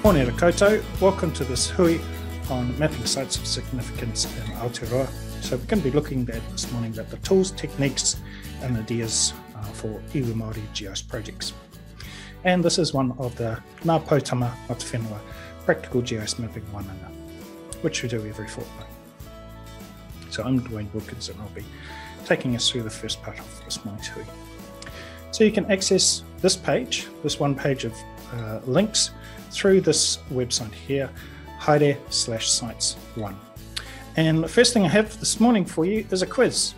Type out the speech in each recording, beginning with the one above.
Morning koutou, welcome to this hui on mapping sites of significance in Aotearoa. So we're going to be looking at this morning at the tools, techniques and ideas for iwi Māori GIS projects. And this is one of the Ngā Poutama o te Whenua practical GIS mapping wānanga, which we do every fortnight. So I'm Dwayne Wilkins and I'll be taking us through the first part of this morning's hui. So you can access this page, this one page of links through this website here, haere/sites1. And the first thing I have this morning for you is a quiz.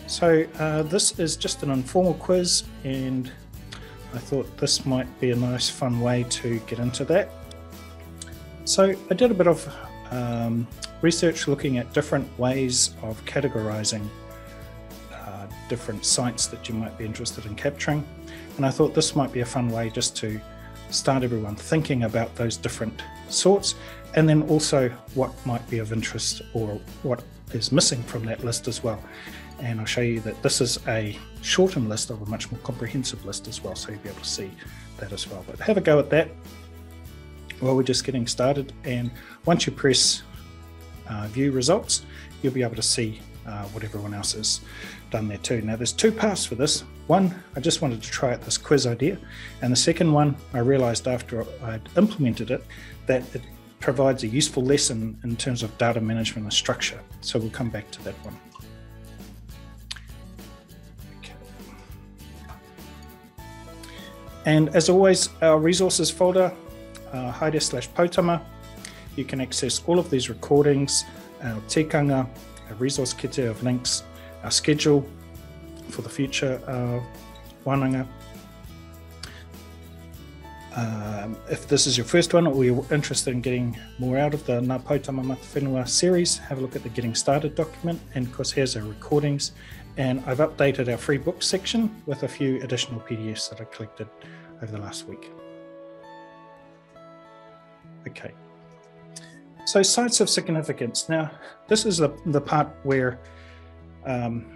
So this is just an informal quiz, and I thought this might be a nice fun way to get into that. So I did a bit of research looking at different ways of categorizing different sites that you might be interested in capturing. And I thought this might be a fun way just to start everyone thinking about those different sorts, and then also what might be of interest or what is missing from that list as well. And I'll show you that this is a shortened list of a much more comprehensive list as well, so you'll be able to see that as well. But have a go at that while we're just getting started, and once you press view results, you'll be able to see what everyone else has done there too. Now there's two parts for this. One, I just wanted to try out this quiz idea, and the second one, I realized after I'd implemented it that it provides a useful lesson in terms of data management and structure. So we'll come back to that one. Okay. And as always, our resources folder, haere/Poutama, you can access all of these recordings, our tikanga, our resource kit of links, our schedule for the future wānanga. If this is your first one or you're interested in getting more out of the Ngā Poutama o te Whenua series, have a look at the Getting Started document, and of course here's our recordings. And I've updated our free books section with a few additional PDFs that I collected over the last week. Okay, so sites of significance. Now this is the part where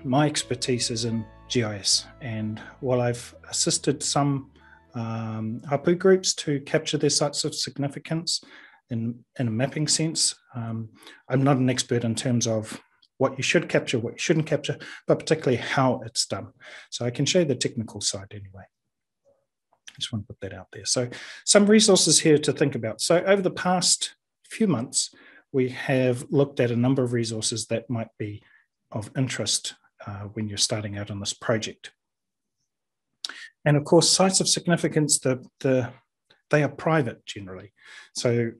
my expertise is in GIS, and while I've assisted some hapu groups to capture their sites of significance in a mapping sense, I'm not an expert in terms of what you should capture, what you shouldn't capture, but particularly how it's done. So I can show you the technical side anyway. I just want to put that out there. So some resources here to think about. So over the past few months, we have looked at a number of resources that might be of interest when you're starting out on this project. And of course, sites of significance, they are private generally. So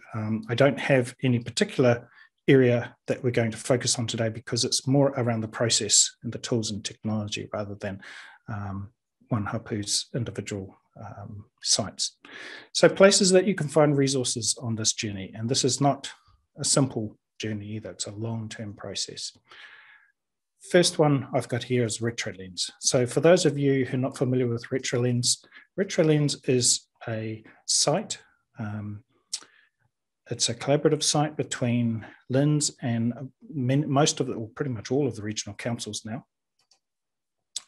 I don't have any particular area that we're going to focus on today because it's more around the process and the tools and technology rather than one hapu's individual sites. So places that you can find resources on this journey, and this is not a simple journey either, it's a long-term process. First one I've got here is Retrolens. So for those of you who are not familiar with Retrolens, Retrolens is a site. It's a collaborative site between LINZ and most of it, or pretty much all of the regional councils now.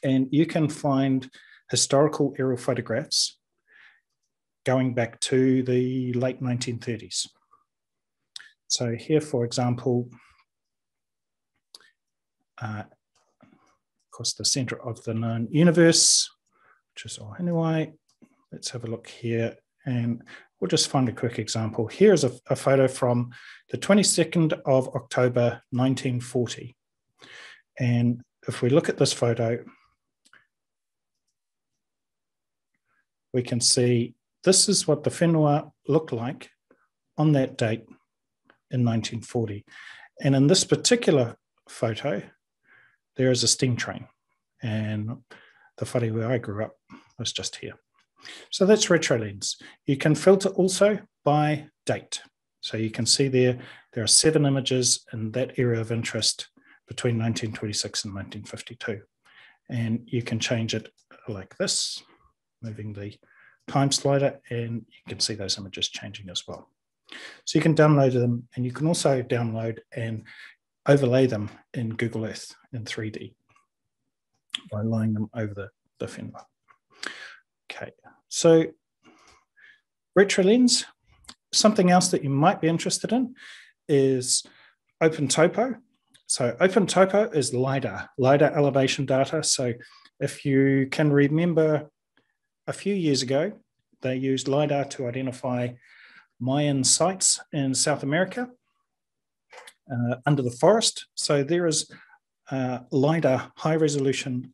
And you can find historical aerial photographs going back to the late 1930s. So here, for example, of course, the center of the known universe, which is Whenua. Let's have a look here, and we'll just find a quick example. Here's a photo from the 22nd of October, 1940. And if we look at this photo, we can see this is what the Whenua looked like on that date in 1940. And in this particular photo, there is a steam train, and the whare where I grew up was just here. So that's Retrolens. You can filter also by date. So you can see there are 7 images in that area of interest between 1926 and 1952. And you can change it like this, moving the time slider, and you can see those images changing as well. So you can download them, and you can also download and overlay them in Google Earth in 3D by laying them over the Whenua. Okay, so Retrolens something else that you might be interested in is OpenTopo. So OpenTopo is LiDAR elevation data. So if you can remember a few years ago, they used LiDAR to identify Mayan sites in South America under the forest. So there is LiDAR high resolution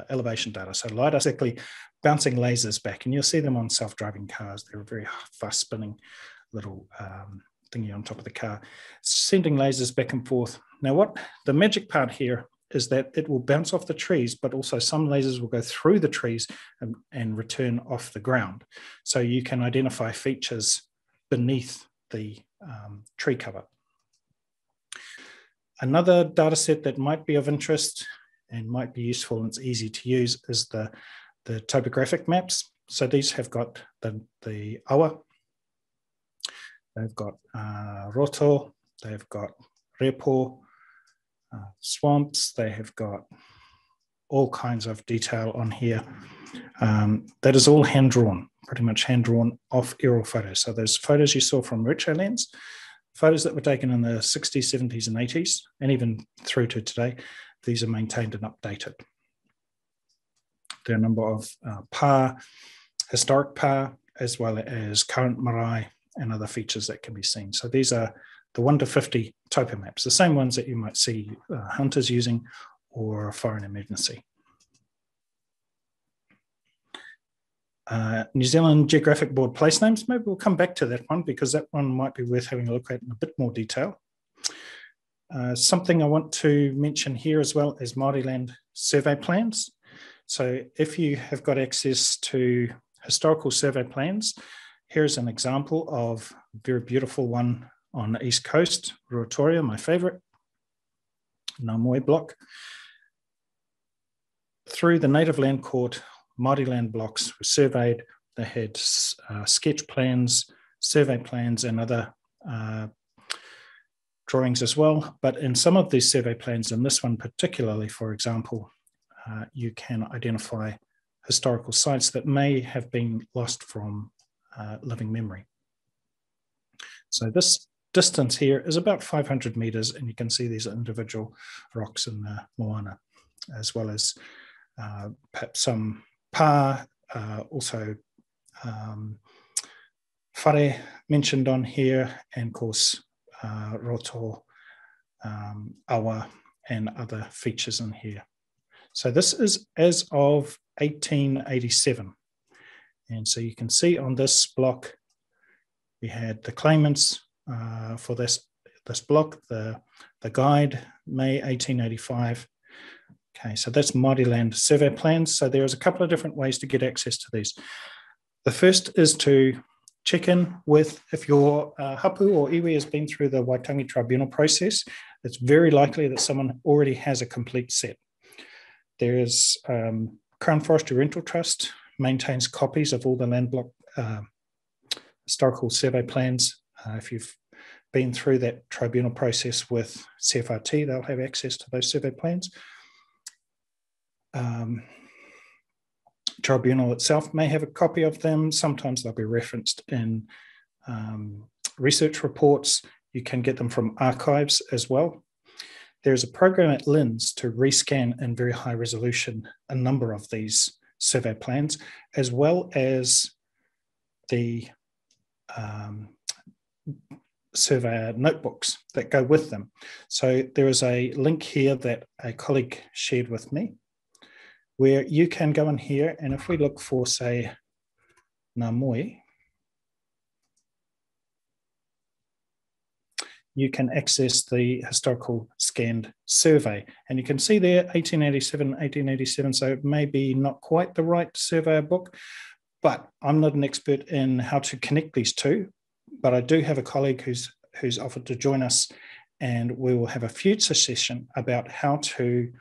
elevation data. So LiDAR is actually bouncing lasers back, and you'll see them on self-driving cars. They're a very fast spinning little thingy on top of the car, sending lasers back and forth. Now, what the magic part here is that it will bounce off the trees, but also some lasers will go through the trees and return off the ground. So you can identify features beneath the tree cover. Another data set that might be of interest and might be useful and it's easy to use is the topographic maps. So these have got the awa, they've got roto, they've got repo, swamps, they have got all kinds of detail on here. That is all hand-drawn, pretty much hand-drawn off aerial photos. So those photos you saw from Retrolens, photos that were taken in the 60s, 70s and 80s, and even through to today, these are maintained and updated. There are a number of historic pā, as well as current marae and other features that can be seen. So these are the 1 to 50 topo maps, the same ones that you might see hunters using or foreign emergency. New Zealand Geographic Board place names, maybe we'll come back to that one because that one might be worth having a look at in a bit more detail. Something I want to mention here as well is Māori land survey plans. So if you have got access to historical survey plans, here's an example of a very beautiful one on the East Coast, Ruatoria, my favourite, Ngā Moe block. Through the Native Land Court, Māori land blocks were surveyed. They had sketch plans, survey plans, and other drawings as well. But in some of these survey plans, in this one particularly, for example, you can identify historical sites that may have been lost from living memory. So this distance here is about 500 meters, and you can see these individual rocks in the moana, as well as perhaps some pā, also whare mentioned on here, and of course roto, awa, and other features in here. So this is as of 1887. And so you can see on this block, we had the claimants for this block, the guide, May 1885. Okay, so that's Māori land survey plans. So there's a couple of different ways to get access to these. The first is to check in with, if your hapu or iwi has been through the Waitangi Tribunal process, it's very likely that someone already has a complete set. There is Crown Forestry Rental Trust maintains copies of all the land block historical survey plans. If you've been through that tribunal process with CFRT, they'll have access to those survey plans. Tribunal itself may have a copy of them. Sometimes they'll be referenced in research reports. You can get them from archives as well. There's a program at LINS to rescan in very high resolution a number of these survey plans, as well as the surveyor notebooks that go with them. So there is a link here that a colleague shared with me, where you can go in here, and if we look for, say, Ngā Moe, you can access the historical scanned survey. And you can see there 1887, so it may be not quite the right surveyor book, but I'm not an expert in how to connect these two, but I do have a colleague who's offered to join us, and we will have a future session about how to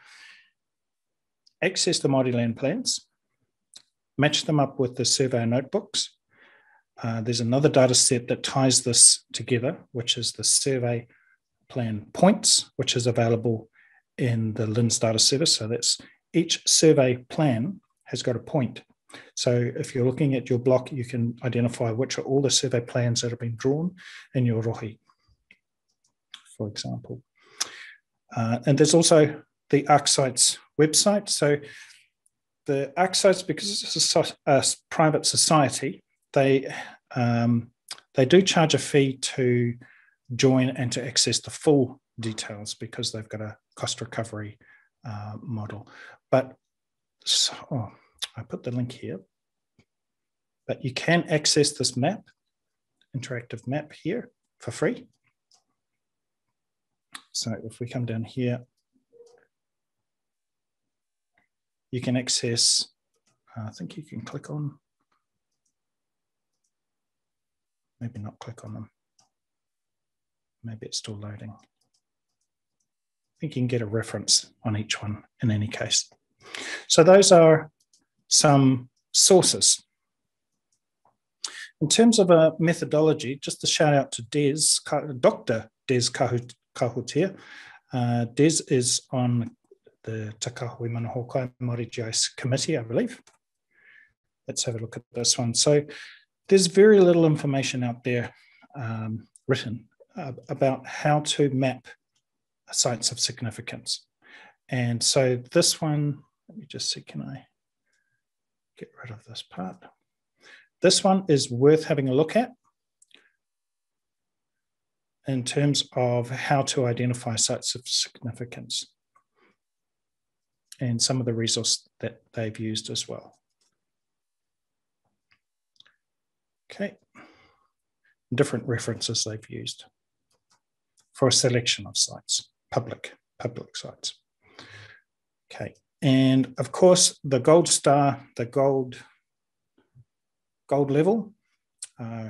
access the Māori land plans, match them up with the surveyor notebooks. There's another data set that ties this together, which is the survey plan points, which is available in the LINS data service. So that's each survey plan has got a point So if you're looking at your block, you can identify which are all the survey plans that have been drawn in your rohi, for example. And there's also the Arcsites website. So the Arcsites, because it's a private society, they do charge a fee to join and to access the full details because they've got a cost recovery model. But I put the link here. But you can access this map, interactive map here for free. So if we come down here, you can access, I think you can click on, maybe not click on them. Maybe it's still loading. I think you can get a reference on each one in any case. So those are some sources. In terms of a methodology, just a shout out to Dr. Des Kahoot here. Des is on the Kahurumanu Māori GIS committee, I believe. Let's have a look at this one. So there's very little information out there written about how to map sites of significance. And so this one, let me just see, can I get rid of this part? This one is worth having a look at in terms of how to identify sites of significance and some of the resources that they've used as well. Okay, different references they've used for a selection of sites, public sites. Okay, and of course the gold star, the gold level,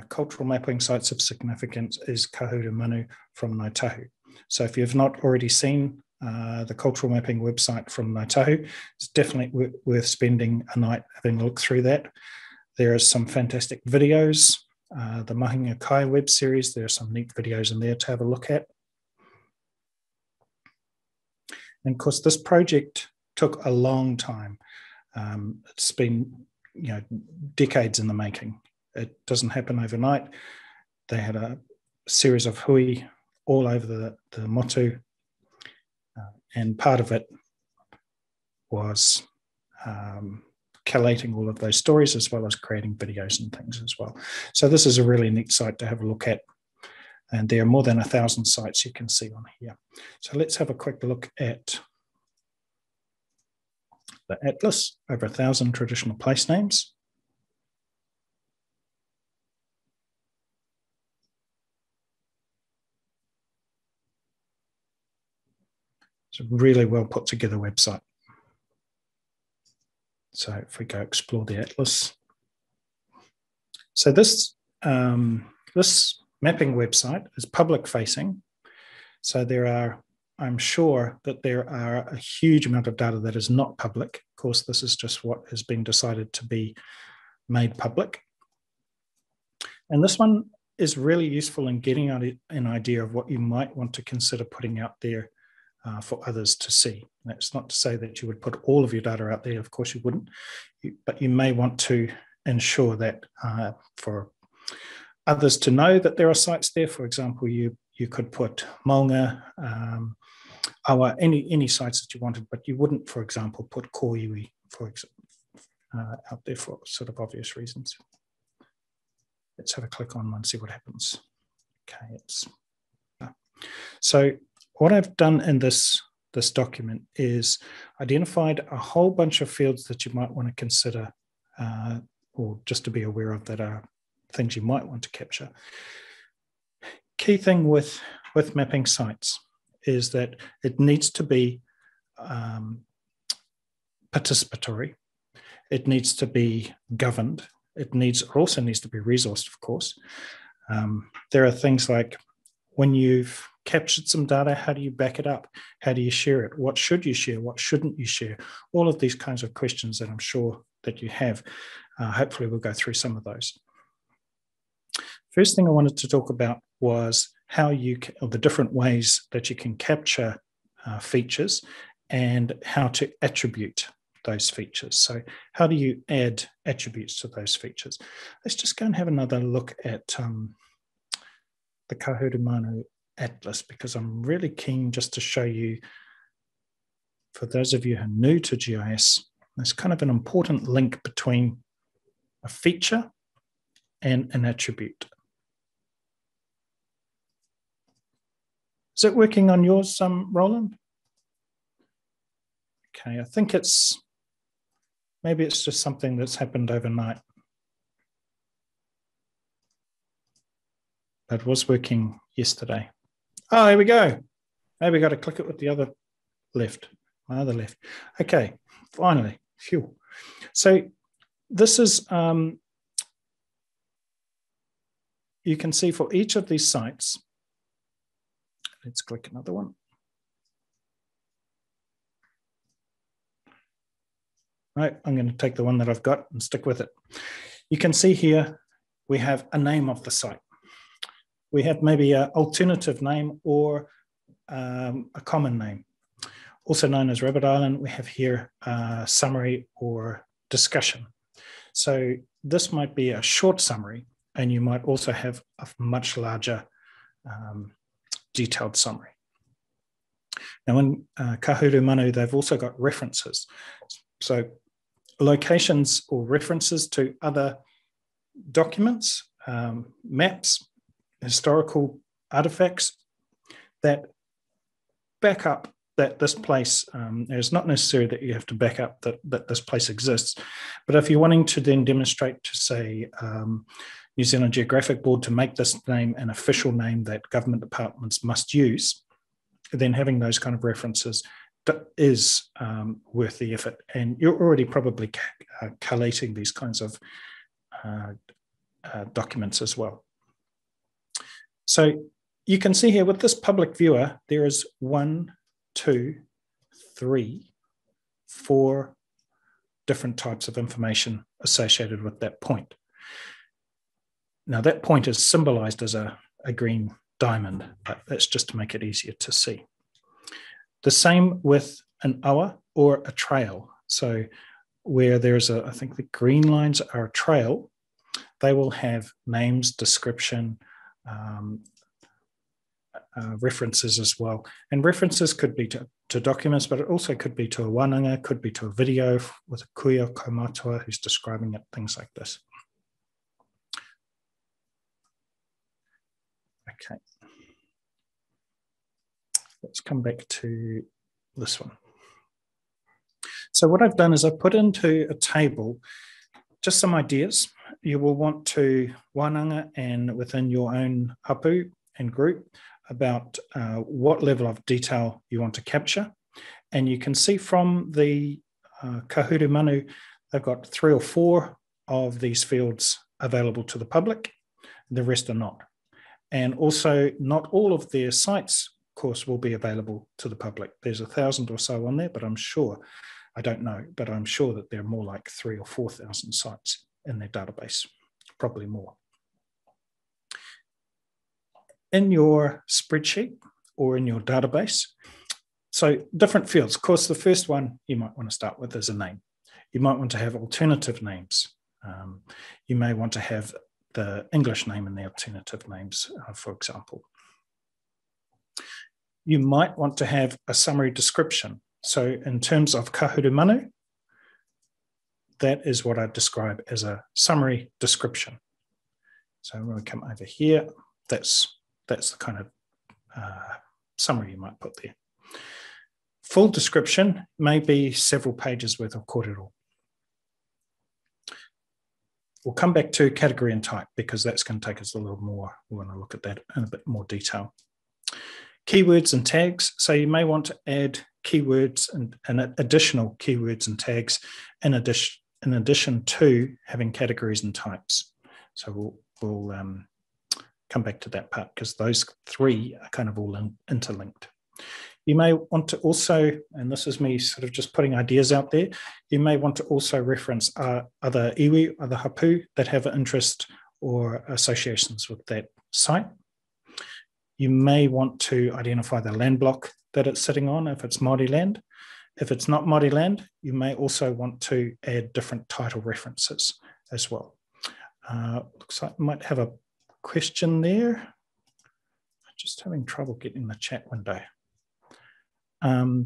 cultural mapping sites of significance is Kahurumanu from Toitū. So if you've not already seen the cultural mapping website from Toitū, it's definitely worth spending a night having a look through that. There are some fantastic videos. The Mahinga Kai web series, there are some neat videos in there to have a look at. And of course, this project took a long time. It's been decades in the making. It doesn't happen overnight. They had a series of hui all over the motu, and part of it was collating all of those stories as well as creating videos and things as well. So this is a really neat site to have a look at, and there are more than 1,000 sites you can see on here. So let's have a quick look at the atlas, over 1,000 traditional place names. It's a really well put together website. So if we go explore the atlas. So this mapping website is public facing. So I'm sure that there are a huge amount of data that is not public. Of course, this is just what has been decided to be made public. And this one is really useful in getting an idea of what you might want to consider putting out there for others to see. That's not to say that you would put all of your data out there, of course you wouldn't, but you may want to ensure that for others to know that there are sites there. For example, you could put Maunga, Awa, any sites that you wanted, but you wouldn't, for example, put Koiwi out there for sort of obvious reasons. Let's have a click on one and see what happens. Okay, so what I've done in this document is identified a whole bunch of fields that you might want to consider or just to be aware of that are things you might want to capture. Key thing with mapping sites is that it needs to be participatory. It needs to be governed. It also needs to be resourced, of course. There are things like when you've captured some data, how do you back it up? How do you share it? What should you share? What shouldn't you share? All of these kinds of questions that I'm sure that you have. Hopefully we'll go through some of those. First thing I wanted to talk about was the different ways that you can capture features and how to attribute those features. So how do you add attributes to those features? Let's just go and have another look at the Kahurumanu Atlas, because I'm really keen just to show you, for those of you who are new to GIS, there's kind of an important link between a feature and an attribute. Is it working on yours, Roland? Okay, I think maybe it's just something that's happened overnight. It was working yesterday. Oh, here we go. Maybe we got to click it with the other left, my other left. Okay, finally, phew. So this is, you can see for each of these sites, let's click another one. Right, I'm going to take the one that I've got and stick with it. You can see here, we have a name of the site. We have maybe an alternative name or a common name. Also known as Rabbit Island, we have here a summary or discussion. So this might be a short summary, and you might also have a much larger detailed summary. Now in Kahurumanu, they've also got references. So locations or references to other documents, maps, historical artifacts that back up that this place, it's not necessary that you have to back up that this place exists, but if you're wanting to then demonstrate to, say, New Zealand Geographic Board to make this name an official name that government departments must use, then having those kind of references is worth the effort. And you're already probably collating these kinds of documents as well. So you can see here with this public viewer, there is 1, 2, 3, 4 different types of information associated with that point. Now that point is symbolized as a green diamond, but that's just to make it easier to see. The same with an awa or a trail. So where there's I think the green lines are a trail, they will have names, description, references as well. And references could be to documents, but it also could be to a wānanga, could be to a video with a kuia kaumātua who's describing it, things like this. Okay. Let's come back to this one. So what I've done is I've put into a table just some ideas. You will want to wānanga and within your own hapu and group about what level of detail you want to capture. And you can see from the Kahurumanu, they've got 3 or 4 of these fields available to the public. The rest are not. And also not all of their sites, of course, will be available to the public. There's 1,000 or so on there, but I'm sure, I don't know, but I'm sure that there are more like 3,000 or 4,000 sites in their database, probably more. In your spreadsheet or in your database, so different fields. Of course, the first one you might want to start with is a name. You might want to have alternative names. You may want to have the English name and the alternative names, for example. You might want to have a summary description. So in terms of Kahurumanu, that is what I describe as a summary description. So when we come over here, that's the kind of summary you might put there. Full description may be several pages worth of kōrero. We'll come back to category and type because that's going to take us a little more. We want to look at that in a bit more detail. Keywords and tags. So you may want to add keywords and additional keywords and tags in addition to having categories and types. So we'll come back to that part because those 3 are kind of all interlinked. You may want to also, and this is me sort of just putting ideas out there, you may want to also reference other iwi, other hapu that have an interest or associations with that site. You may want to identify the land block that it's sitting on if it's Māori land, If it's not Māori land, you may also want to add different title references as well. Looks like I might have a question there. I'm just having trouble getting the chat window.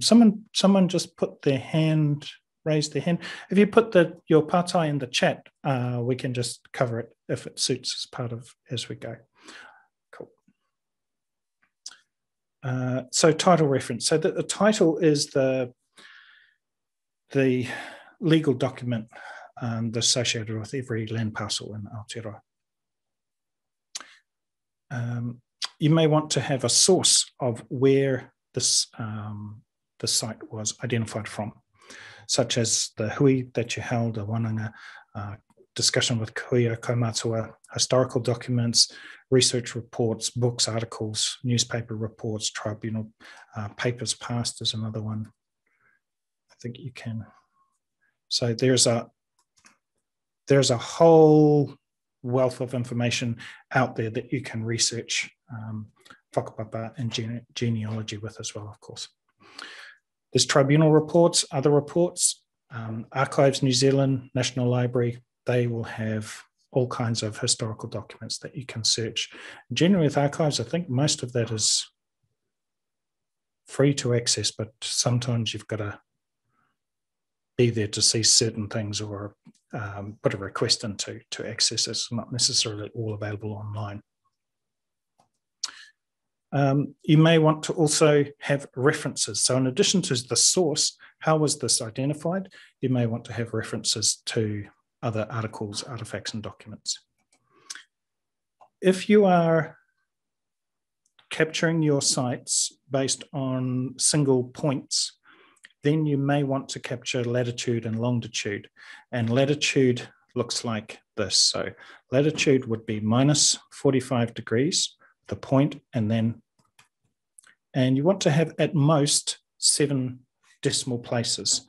Someone just put their hand, raised their hand. If you put your partai in the chat, we can just cover it if it suits as part of as we go. Cool. So title reference. So the title is the legal document associated with every land parcel in Aotearoa. You may want to have a source of where this the site was identified from, such as the hui that you held, a wānanga, discussion with kuia, kaumātua, historical documents, research reports, books, articles, newspaper reports, tribunal papers passed is another one. I think you can. So there's a whole wealth of information out there that you can research whakapapa and genealogy with as well, of course. There's tribunal reports, other reports, Archives New Zealand, National Library, they will have all kinds of historical documents that you can search. Generally with archives, I think most of that is free to access, but sometimes you've got to be there to see certain things or put a request in to access it. It's not necessarily all available online. You may want to also have references. So in addition to the source, how was this identified? You may want to have references to other articles, artifacts, and documents. If you are capturing your sites based on single points, then you may want to capture latitude and longitude. And latitude looks like this. So latitude would be minus 45 degrees, the point, and you want to have at most 7 decimal places.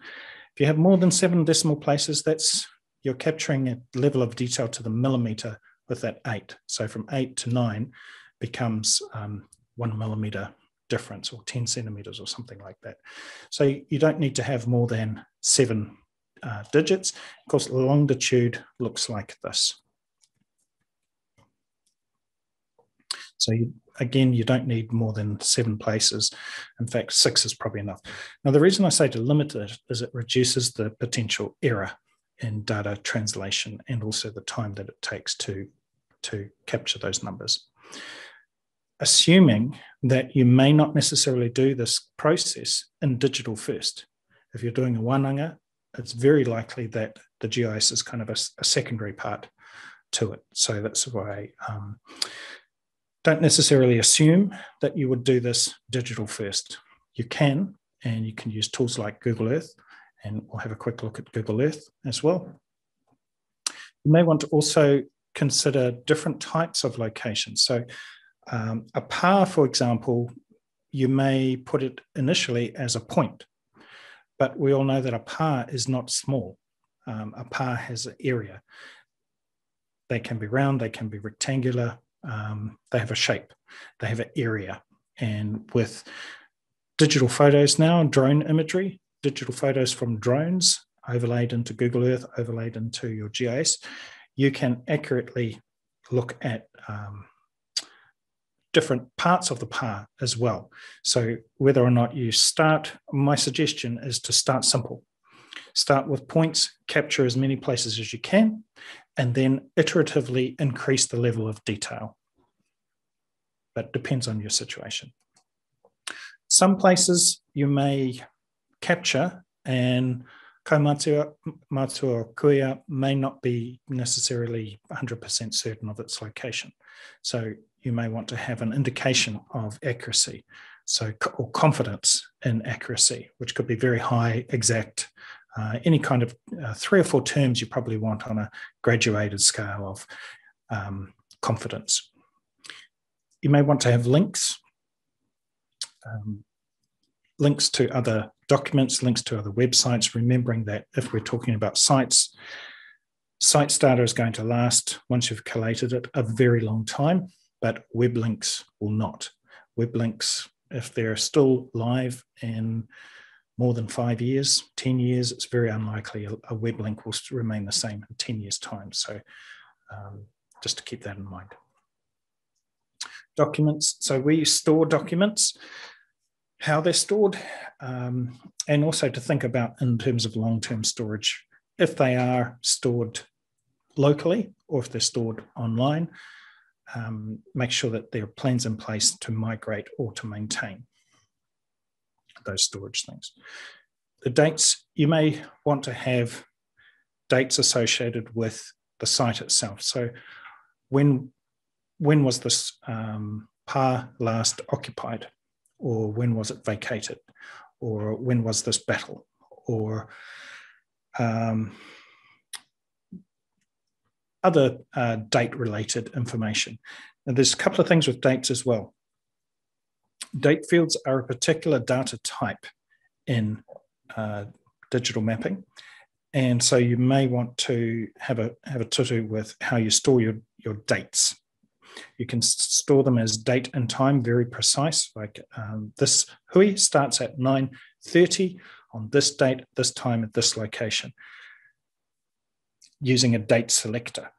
If you have more than 7 decimal places, you're capturing a level of detail to the millimeter with that 8. So from 8 to 9 becomes 1 millimeter difference, or 10 centimeters or something like that. So you don't need to have more than 7 digits. Of course, longitude looks like this. So again, you don't need more than 7 places. In fact, 6 is probably enough. Now, the reason I say to limit it is it reduces the potential error in data translation and also the time that it takes to capture those numbers. Assuming that you may not necessarily do this process in digital first. If you're doing a wānanga, it's very likely that the GIS is kind of a secondary part to it. So that's why don't necessarily assume that you would do this digital first. You can, and you can use tools like Google Earth, and we'll have a quick look at Google Earth as well. You may want to also consider different types of locations. So a pa, for example, you may put it initially as a point, but we all know that a pa is not small. A pa has an area. They can be round, they can be rectangular, they have a shape, they have an area. And with digital photos now, drone imagery, digital photos from drones overlaid into Google Earth, overlaid into your GIS, you can accurately look at different parts of the pa as well. So whether or not you start, my suggestion is to start simple. Start with points, capture as many places as you can, and then iteratively increase the level of detail. But it depends on your situation. Some places you may capture and kaumātua or kuia may not be necessarily 100% certain of its location. So you may want to have an indication of accuracy, or confidence in accuracy, which could be very high, exact, any kind of 3 or 4 terms you probably want on a graduated scale of confidence. You may want to have links, links to other documents, links to other websites, remembering that if we're talking about sites, sites data is going to last, once you've collated it, a very long time, but web links will not. Web links, if they're still live in more than 5 years, 10 years, it's very unlikely a web link will remain the same in 10 years' time. So just to keep that in mind. Documents, so we store documents, how they're stored, and also to think about in terms of long-term storage, if they are stored locally or if they're stored online, make sure that there are plans in place to migrate or to maintain those storage things. The dates, you may want to have dates associated with the site itself. So when was this pa last occupied, or when was it vacated, or when was this battle, or other date-related information. And there's a couple of things with dates as well. Date fields are a particular data type in digital mapping, and so you may want to have a tutu with how you store your dates. You can store them as date and time, very precise, like this hui starts at 9:30 on this date, this time, at this location, using a date selector.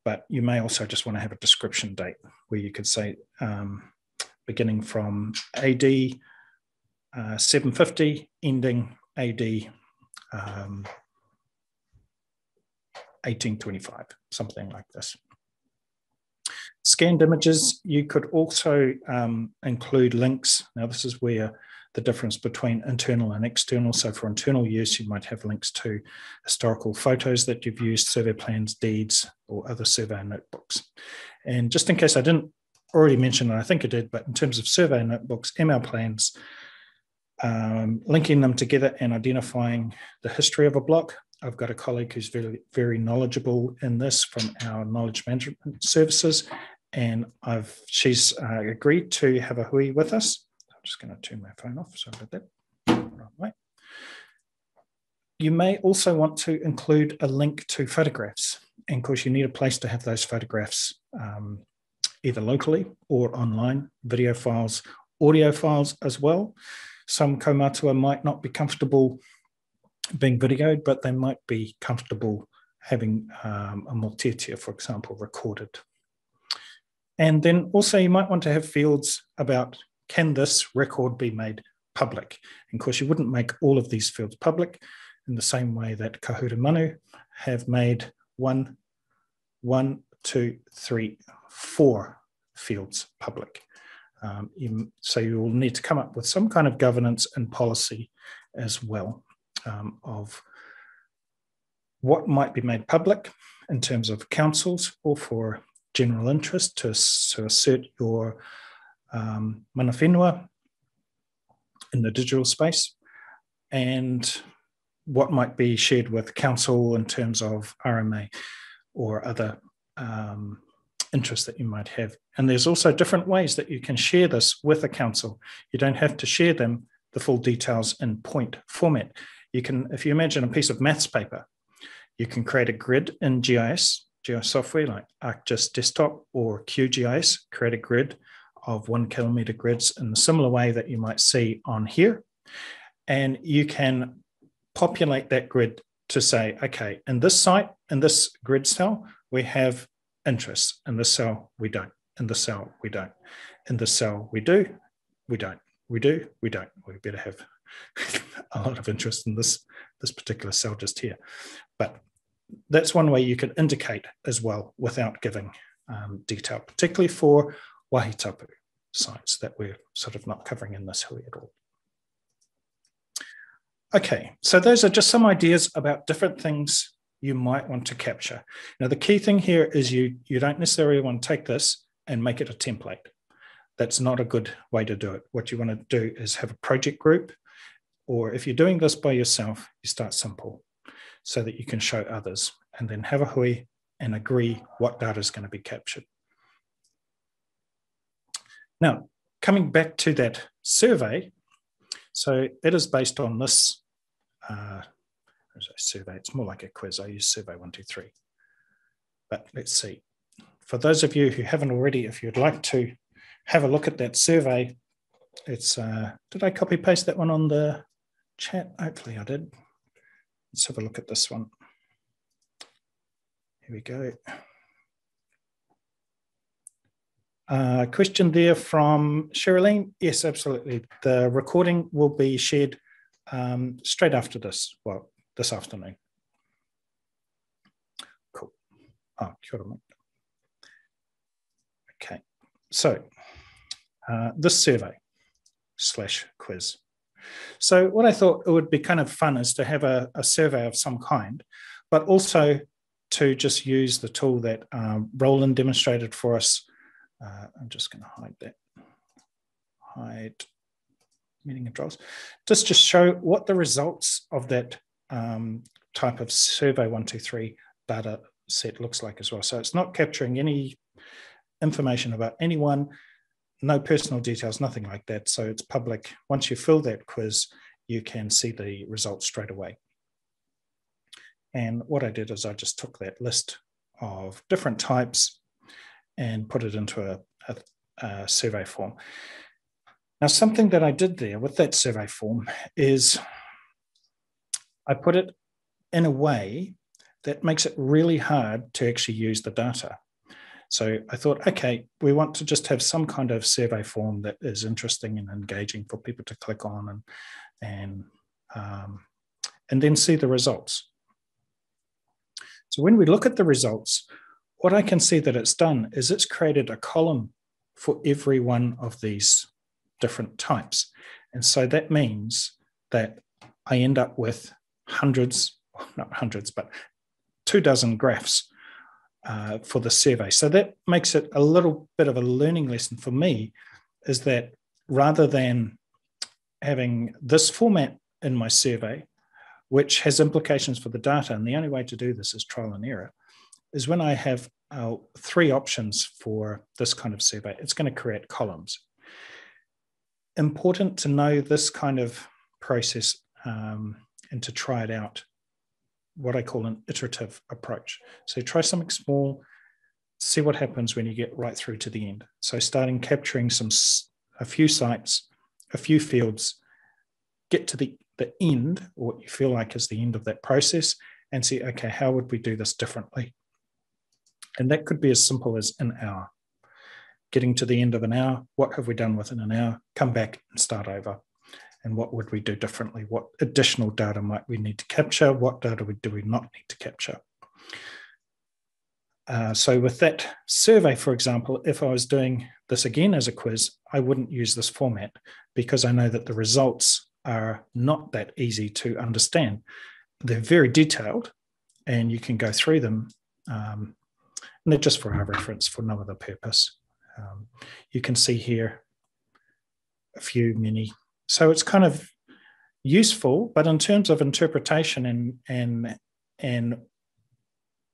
But you may also just want to have a description date where you could say beginning from AD 750, ending AD 1825, something like this. Scanned images, you could also include links. Now, this is where the difference between internal and external. So for internal use, you might have links to historical photos that you've used, survey plans, deeds, or other survey notebooks. And just in case I didn't already mention, and I think I did, but in terms of survey notebooks, ML plans, linking them together and identifying the history of a block. I've got a colleague who's very, very knowledgeable in this from our knowledge management services, and she's agreed to have a hui with us. I'm just going to turn my phone off. Sorry about that. Right. You may also want to include a link to photographs. And of course, you need a place to have those photographs, either locally or online, video files, audio files as well. Some kaumātua might not be comfortable being videoed, but they might be comfortable having a mōtitia, for example, recorded. And then also you might want to have fields about, can this record be made public? And of course, you wouldn't make all of these fields public in the same way that Kahurumanu have made 1, 2, 3, 4 fields public. So you will need to come up with some kind of governance and policy as well of what might be made public in terms of councils or for general interest to assert your mana whenua in the digital space, and what might be shared with council in terms of RMA or other interests that you might have. And there's also different ways that you can share this with a council. You don't have to share them, the full details, in point format. You can, if you imagine a piece of maths paper, you can create a grid in GIS software like ArcGIS Desktop or QGIS, create a grid of 1 kilometre grids in a similar way that you might see on here. And you can populate that grid to say, okay, in this site, in this grid cell, we have interests. In this cell, we don't. In this cell, we don't. In this cell, we do, we don't. We do, we don't. We better have a lot of interest in this particular cell just here. But that's one way you can indicate as well without giving detail, particularly for wahitapu sites that we're sort of not covering in this hui at all. Okay, so those are just some ideas about different things you might want to capture. Now, the key thing here is you don't necessarily want to take this and make it a template. That's not a good way to do it. What you want to do is have a project group, or if you're doing this by yourself, you start simple so that you can show others, and then have a hui and agree what data is going to be captured. Now, coming back to that survey, so it is based on this survey. It's more like a quiz. I use survey 1, 2, 3. But let's see. For those of you who haven't already, if you'd like to have a look at that survey, it's, did I copy paste that one on the chat? Hopefully I did. Let's have a look at this one. Here we go. Question there from Sherilyn. Yes, absolutely. The recording will be shared straight after this, well, this afternoon. Cool. Oh, kia ora, mate. Okay, so this survey / quiz. So what I thought it would be kind of fun is to have a survey of some kind, but also to just use the tool that Roland demonstrated for us. I'm just going to hide that. Hide meeting controls. Just to show what the results of that type of survey 123 data set looks like as well. So it's not capturing any information about anyone, no personal details, nothing like that. So it's public. Once you fill that quiz, you can see the results straight away. And what I did is I just took that list of different types and put it into a survey form. Now, something that I did there with that survey form is I put it in a way that makes it really hard to actually use the data. So I thought, okay, we want to just have some kind of survey form that is interesting and engaging for people to click on and then see the results. So when we look at the results, what I can see that it's done is it's created a column for every one of these different types. And so that means that I end up with hundreds, not hundreds, but 24 graphs for the survey. So that makes it a little bit of a learning lesson for me, is that rather than having this format in my survey, which has implications for the data, and the only way to do this is trial and error, is when I have 3 options for this kind of survey, it's going to create columns. Important to know this kind of process and to try it out, what I call an iterative approach. So try something small, see what happens when you get right through to the end. So starting capturing a few sites, a few fields, get to the end, or what you feel like is the end of that process, and see, okay, how would we do this differently? And that could be as simple as an hour. Getting to the end of an hour, what have we done within an hour? Come back and start over. And what would we do differently? What additional data might we need to capture? What data do we not need to capture? So with that survey, for example, if I was doing this again as a quiz, I wouldn't use this format because I know that the results are not that easy to understand. They're very detailed and you can go through them. And they're just for our reference, for no other purpose. You can see here a few, many. So it's kind of useful, but in terms of interpretation and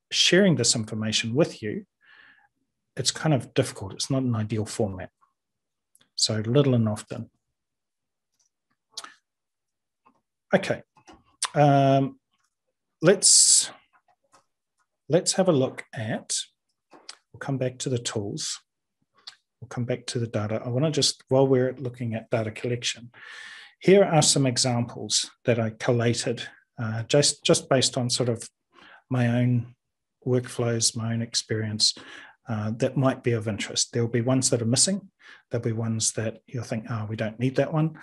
sharing this information with you, it's kind of difficult. It's not an ideal format. So little and often. Okay, let's have a look at, we'll come back to the tools. We'll come back to the data. I want to just, while we're looking at data collection, here are some examples that I collated just based on sort of my own workflows, my own experience that might be of interest. There will be ones that are missing. There'll be ones that you'll think, oh, we don't need that one.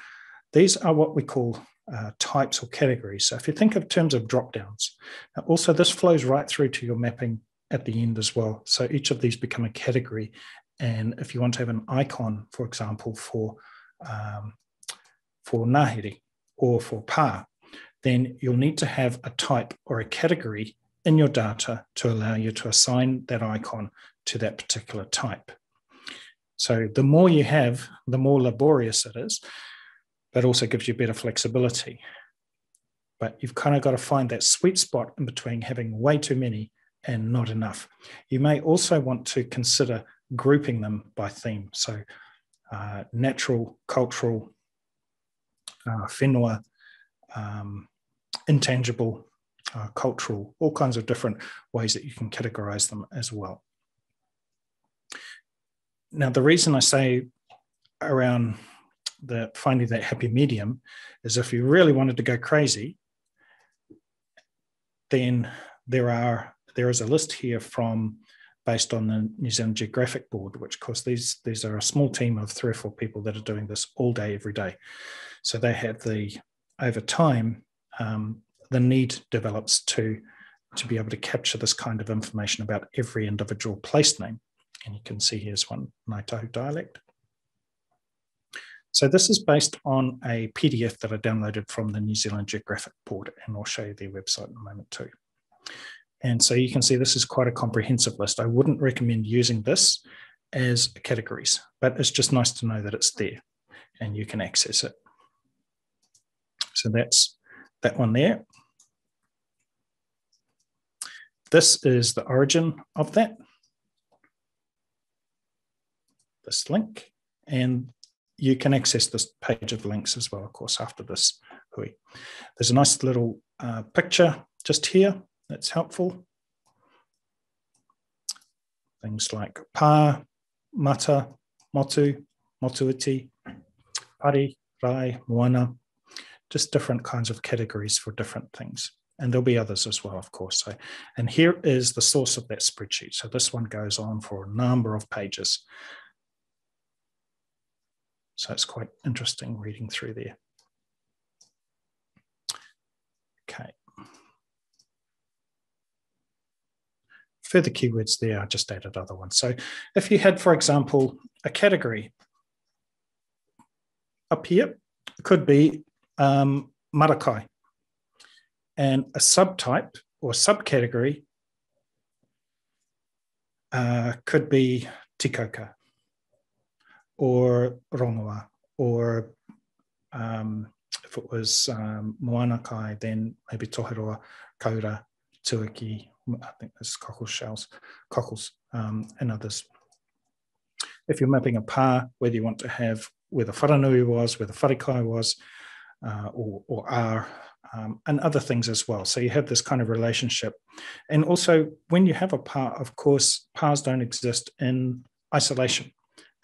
These are what we call types or categories. So if you think of terms of drop-downs, also this flows right through to your mapping at the end as well. So each of these become a category. And if you want to have an icon, for example, for Ngāhere or for pā, then you'll need to have a type or a category in your data to allow you to assign that icon to that particular type. So the more you have, the more laborious it is, but also gives you better flexibility. But you've kind of got to find that sweet spot in between having way too many and not enough. You may also want to consider grouping them by theme. So natural, cultural, Whenua, intangible, cultural, all kinds of different ways that you can categorize them as well. Now, the reason I say around finding that happy medium is if you really wanted to go crazy, then there is a list here based on the New Zealand Geographic board, which of course these are a small team of 3 or 4 people that are doing this all day, every day. So they have over time, the need develops to be able to capture this kind of information about every individual place name. And you can see here's one, Ngāi dialect. So this is based on a PDF that I downloaded from the New Zealand Geographic board, and I'll show you their website in a moment too. And so you can see this is quite a comprehensive list. I wouldn't recommend using this as categories, but it's just nice to know that it's there and you can access it. So that's that one there. This is the origin of that, this link, and you can access this page of links as well, of course, after this hui. There's a nice little picture just here that's helpful. Things like pā, mata, motu, motuiti, pari, rai, moana, just different kinds of categories for different things. And there'll be others as well, of course. So, and here is the source of that spreadsheet. So this one goes on for a number of pages. So it's quite interesting reading through there. Okay. Further keywords there, I just added other ones. So if you had, for example, a category up here, it could be marakai. And a subtype or subcategory could be tikoka or rongoa, or if it was moana kai, then maybe toheroa, kaura, tuaki, I think there's cockles, and others. If you're mapping a pā, whether you want to have where the wharanui was, where the wharekai was, or are, and other things as well. So you have this kind of relationship. And also, when you have a pā, of course, pās don't exist in isolation.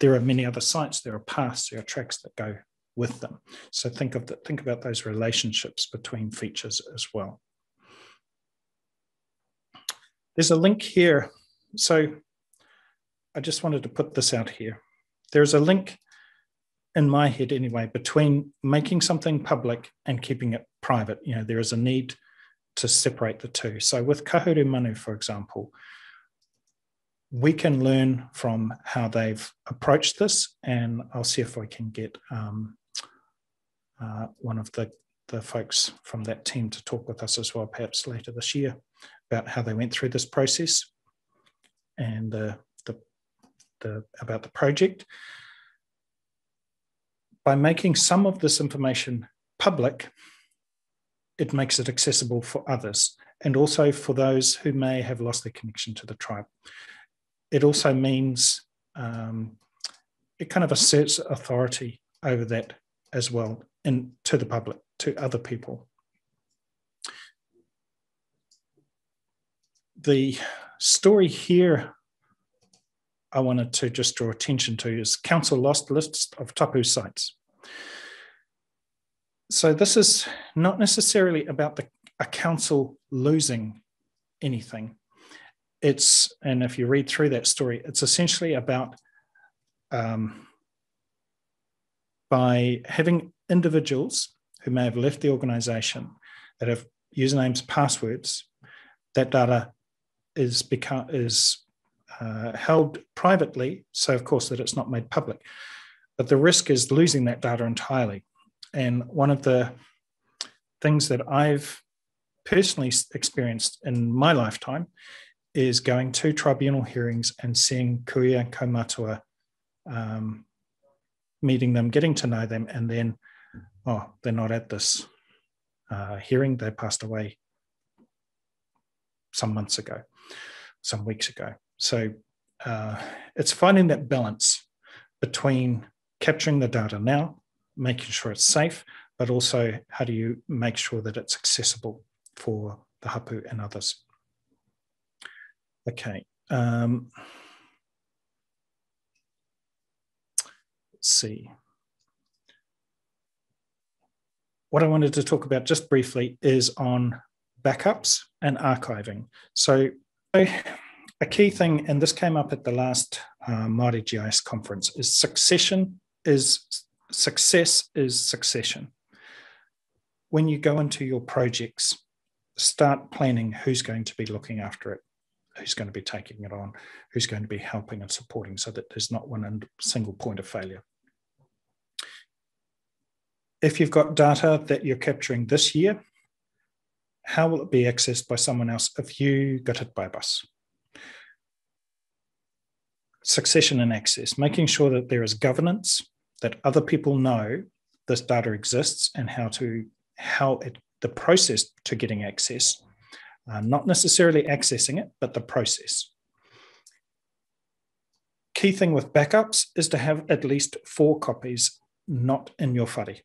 There are many other sites, there are paths, there are tracks that go with them. So think about those relationships between features as well. There's a link here. So I just wanted to put this out here. There's a link in my head anyway, between making something public and keeping it private. You know, there is a need to separate the two. So with Kahurumanu, for example, we can learn from how they've approached this, and I'll see if I can get one of the folks from that team to talk with us as well, perhaps later this year, about how they went through this process and about the project. By making some of this information public, it makes it accessible for others, and also for those who may have lost their connection to the tribe. It also means it kind of asserts authority over that as well, and to the public, to other people. The story here I wanted to just draw attention to is council lost list of tapu sites. So this is not necessarily about a council losing anything. And if you read through that story, it's essentially about by having individuals who may have left the organization that have usernames, passwords, that data is held privately, so of course that it's not made public. But the risk is losing that data entirely. And one of the things that I've personally experienced in my lifetime is going to tribunal hearings and seeing kuia kaumatua, meeting them, getting to know them, and then, oh, they're not at this hearing, they passed away some months ago, some weeks ago. So it's finding that balance between capturing the data now, making sure it's safe, but also how do you make sure that it's accessible for the hapu and others. Okay. Let's see. what I wanted to talk about just briefly is on backups and archiving. So a key thing, and this came up at the last Māori GIS conference, is success is succession. When you go into your projects, start planning who's going to be looking after it, who's going to be taking it on, who's going to be helping and supporting, so that there's not one single point of failure. If you've got data that you're capturing this year, how will it be accessed by someone else if you got hit by a bus? Succession and access, making sure that there is governance, that other people know this data exists and the process to getting access, not necessarily accessing it, but the process. Key thing with backups is to have at least 4 copies not in your whare.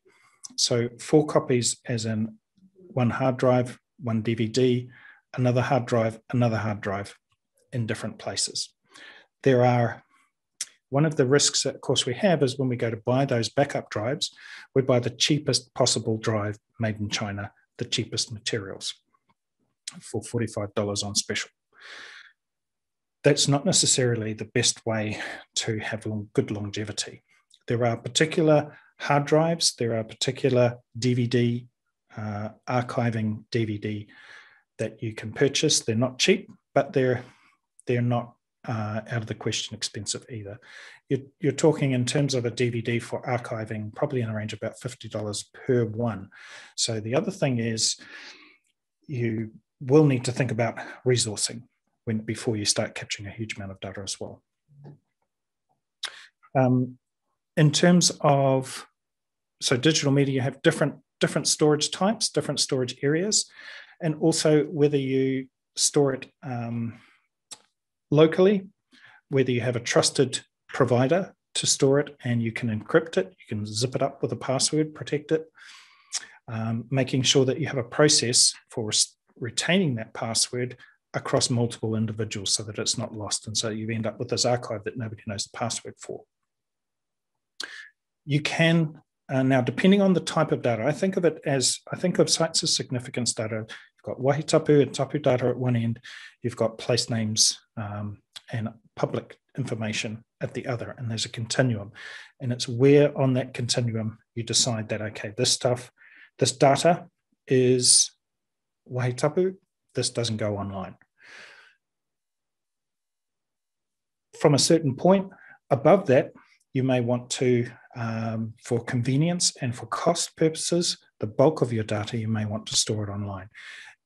So 4 copies as in 1 hard drive, 1 DVD, another hard drive in different places. One of the risks that, of course, we have is when we go to buy those backup drives, we buy the cheapest possible drive made in China, the cheapest materials for $45 on special. That's not necessarily the best way to have good longevity. There are particular hard drives, there are particular DVD, archiving DVD that you can purchase. They're not cheap, but they're not out of the question expensive either. You're talking in terms of a DVD for archiving, probably in a range of about $50 per one. So the other thing is you will need to think about resourcing before you start capturing a huge amount of data as well. In terms of, so digital media, you have different storage types, different storage areas, and also whether you store it locally, whether you have a trusted provider to store it and you can encrypt it, you can zip it up with a password, protect it, making sure that you have a process for retaining that password across multiple individuals so that it's not lost, and so you end up with this archive that nobody knows the password for. You can, now depending on the type of data, I think of sites as significance data. You've got wahi tapu and tapu data at one end, you've got place names and public information at the other, and there's a continuum. And it's where on that continuum you decide that, okay, this data is wahi tapu, this doesn't go online. From a certain point above that, you may want to, for convenience and for cost purposes, the bulk of your data, you may want to store it online.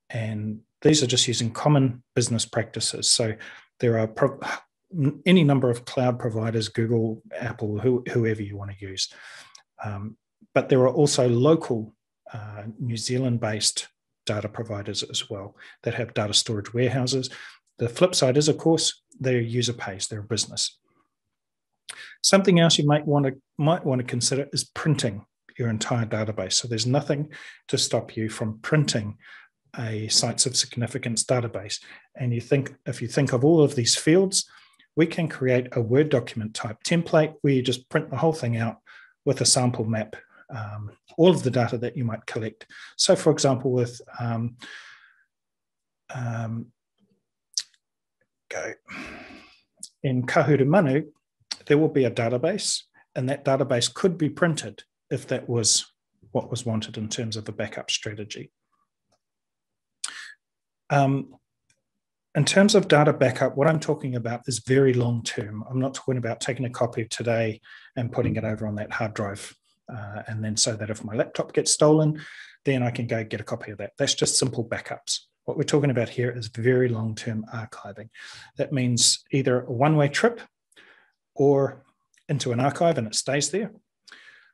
And these are just using common business practices. So there are any number of cloud providers, Google, Apple, whoever you want to use. But there are also local New Zealand-based data providers as well that have data storage warehouses. The flip side is, of course, they're user pays, they're a business. Something else you might want to consider is printing your entire database. So there's nothing to stop you from printing a sites of significance database. And if you think of all of these fields, we can create a Word document type template where you just print the whole thing out with a sample map, all of the data that you might collect. So for example, with in Kahurumanu, there will be a database, and that database could be printed if that was what was wanted in terms of a backup strategy. In terms of data backup, what I'm talking about is very long term. I'm not talking about taking a copy today and putting it over on that hard drive, and then so that if my laptop gets stolen, then I can go get a copy of that. That's just simple backups. What we're talking about here is very long-term archiving. That means either a one-way trip or into an archive and it stays there,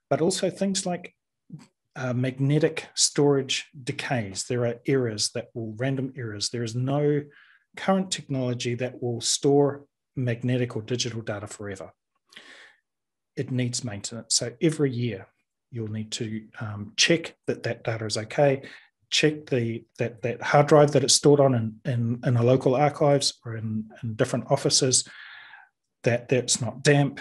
but also things like magnetic storage decays. There are errors random errors. There is no current technology that will store magnetic or digital data forever. It needs maintenance. So every year you'll need to check that data is okay, check that hard drive that it's stored on in a local archives or in different offices, that it's not damp,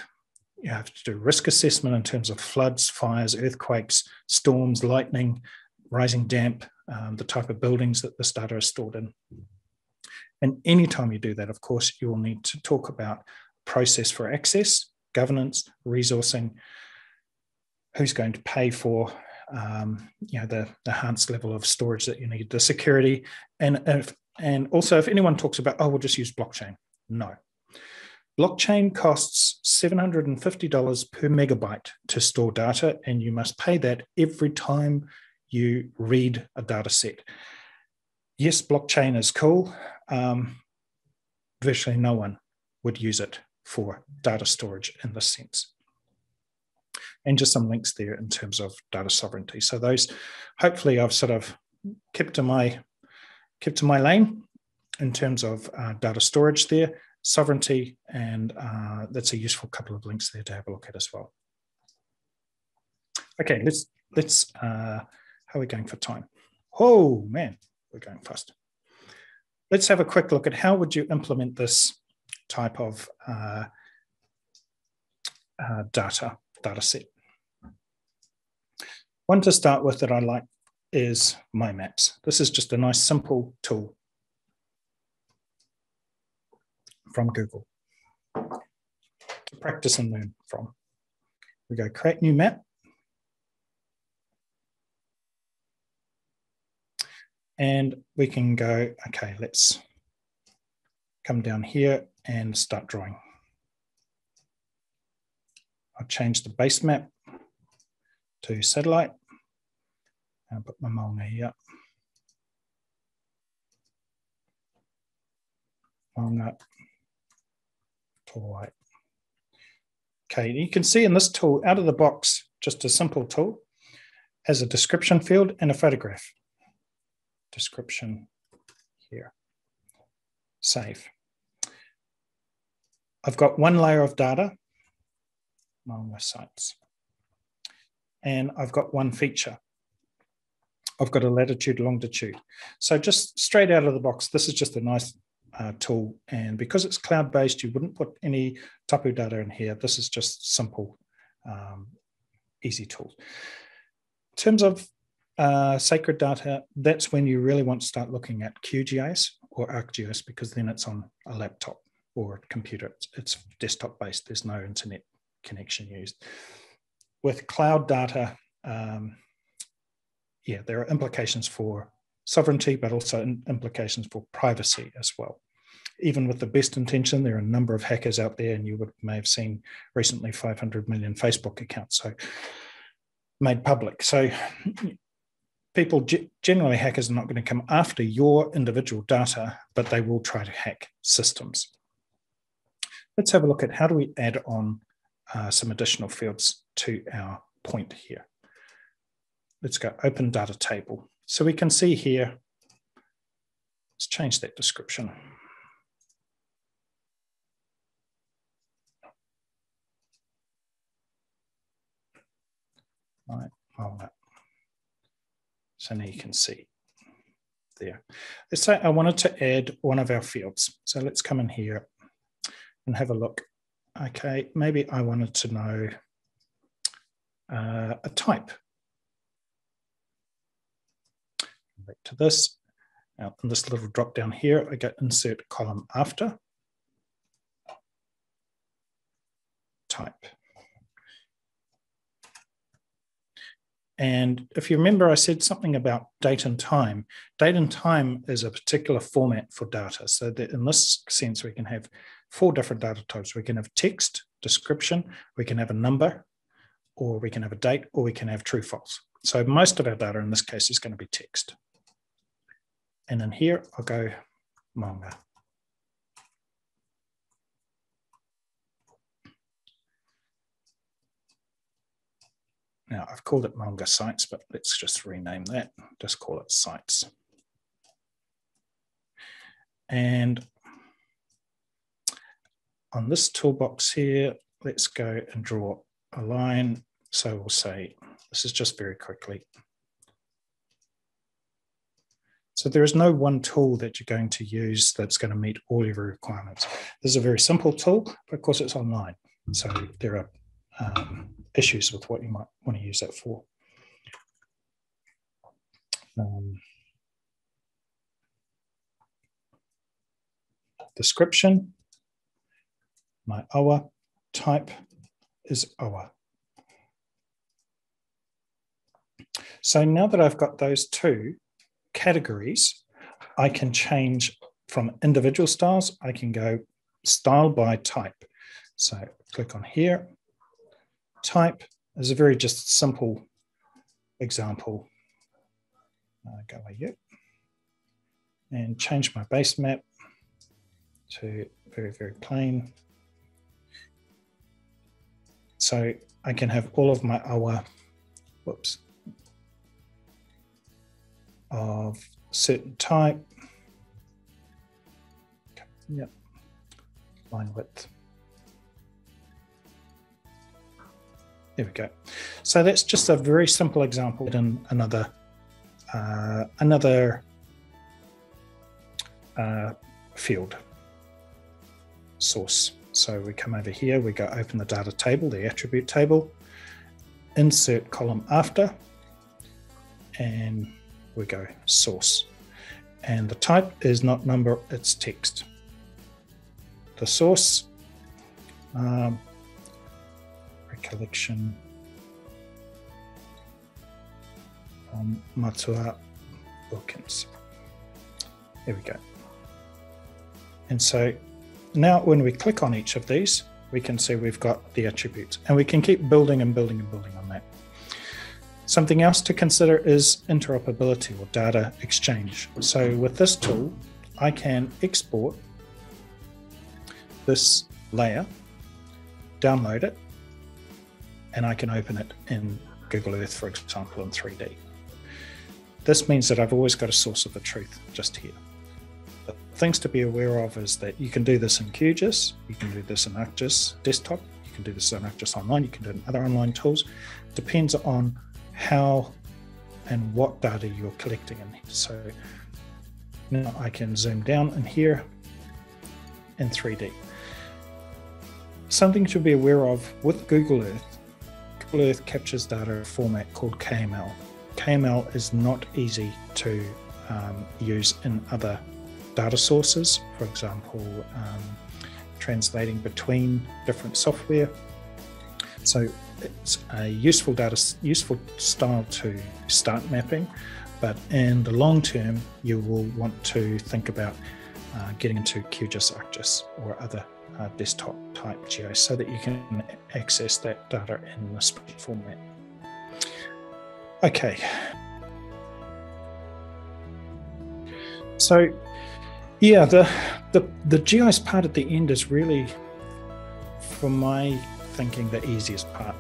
You have to do risk assessment in terms of floods, fires, earthquakes, storms, lightning, rising damp, the type of buildings that this data is stored in. And anytime you do that, of course, you will need to talk about process for access, governance, resourcing, who's going to pay for the enhanced level of storage that you need, the security, and also if anyone talks about, oh, we'll just use blockchain. No. Blockchain costs $750 per megabyte to store data, and you must pay that every time you read a data set. Yes, blockchain is cool. Virtually no one would use it for data storage in this sense. And just some links there in terms of data sovereignty. So those, hopefully I've sort of kept to my lane in terms of data storage there, sovereignty, and that's a useful couple of links there to have a look at as well. Okay, let's how are we going for time? Oh man, we're going fast. Let's have a quick look at how would you implement this type of data set. One to start with that I like is My Maps. This is just a nice simple tool from Google to practice and learn from. We go create new map. And we can go, okay, let's come down here and start drawing. I'll change the base map to satellite. I'll put my maunga here. Maunga, white. Okay, you can see in this tool, out of the box, just a simple tool, has a description field and a photograph. Description here. Save. I've got one layer of data, Arcsites, and I've got one feature. I've got a latitude, longitude. So just straight out of the box, this is just a nice tool, and because it's cloud-based, you wouldn't put any tapu data in here. This is just simple, easy tools. In terms of sacred data, that's when you really want to start looking at QGIS or Arcgis, because then it's on a laptop or a computer. It's desktop based. There's no internet connection used. With cloud data, yeah, there are implications for sovereignty, but also implications for privacy as well. Even with the best intention, there are a number of hackers out there, and you may have seen recently 500 million Facebook accounts made public. So people, generally hackers are not going to come after your individual data, but they will try to hack systems. Let's have a look at how do we add on some additional fields to our point here. Let's go open data table. So we can see here, let's change that description. Right, well, so now you can see there. Let's say I wanted to add one of our fields. So let's come in here and have a look. Okay, maybe I wanted to know a type. Back to this. Now in this little drop down here, I go insert column after type. And if you remember, I said something about date and time. Date and time is a particular format for data. So that in this sense, we can have 4 different data types. We can have text, description, we can have a number, or we can have a date, or we can have true, false. So most of our data in this case is going to be text. And in here, I'll go maunga. Now, I've called it maunga sites, but let's just rename that. Just call it sites. And on this toolbox here, let's go and draw a line. So we'll say, this is just very quickly. So there is no one tool that you're going to use that's going to meet all your requirements. This is a very simple tool, but of course it's online. So there are issues with what you might want to use that for. Description, my awa, type is awa. So now that I've got those two categories, I can change from individual styles. I can go style by type. So click on here. Type is a very just simple example. Go away here and change my base map to very, very plain. So I can have all of my awa, of certain type. Yep, line width. There we go. So that's just a very simple example in another field source. So we come over here, we go open the data table, the attribute table, insert column after, and we go source. And the type is not number, it's text. The source, recollection from Matua Wilkins. There we go. And so now when we click on each of these, we can see we've got the attributes, and we can keep building and building and building on that. Something else to consider is interoperability or data exchange. So with this tool, I can export this layer, download it, and I can open it in Google Earth, for example, in 3D. This means that I've always got a source of the truth just here. The things to be aware of is that you can do this in QGIS, you can do this in ArcGIS desktop, you can do this in ArcGIS Online, you can do it in other online tools. It depends on how and what data you're collecting in here. So now I can zoom down in here in 3D. Something to be aware of with Google Earth, Google Earth captures data in a format called KML. KML is not easy to use in other data sources, for example, translating between different software. So it's a useful style to start mapping, but in the long term, you will want to think about getting into QGIS, ArcGIS, or other desktop type GIS so that you can access that data in the spreadsheet format. Okay. So, yeah, the GIS part at the end is really, from my thinking, the easiest part.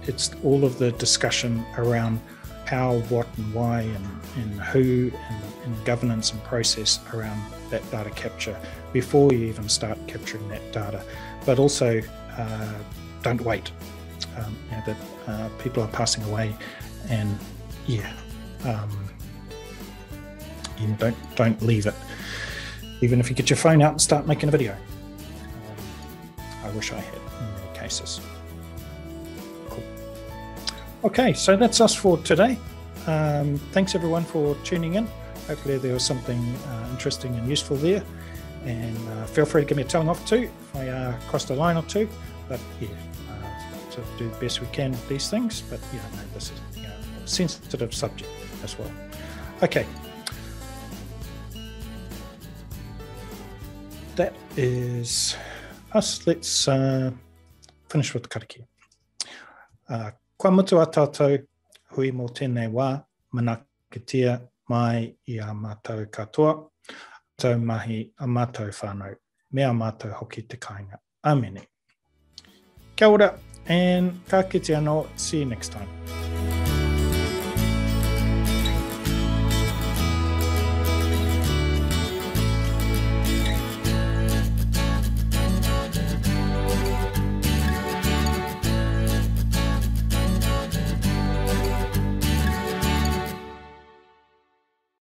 It's all of the discussion around how, what, and why, and who, and governance and process around that data capture before you even start capturing that data. But also, don't wait. That people are passing away, and don't leave it. Even if you get your phone out and start making a video. I wish I had in many cases. Cool. Okay, so that's us for today. Thanks everyone for tuning in. Hopefully there was something interesting and useful there. And feel free to give me a telling off too if I crossed a line or two. But yeah, to do the best we can with these things. But no, this is a sensitive subject as well. Okay. That is us. Let's finish with the karakia. Kua mutu a tātou, hui mō tēnei wā, manakitia mai I a mātou katoa, tau mahi a mātou whānau, me a mātou hoki te kāinga. Amene. Kia ora, and ka kite anō. See you next time.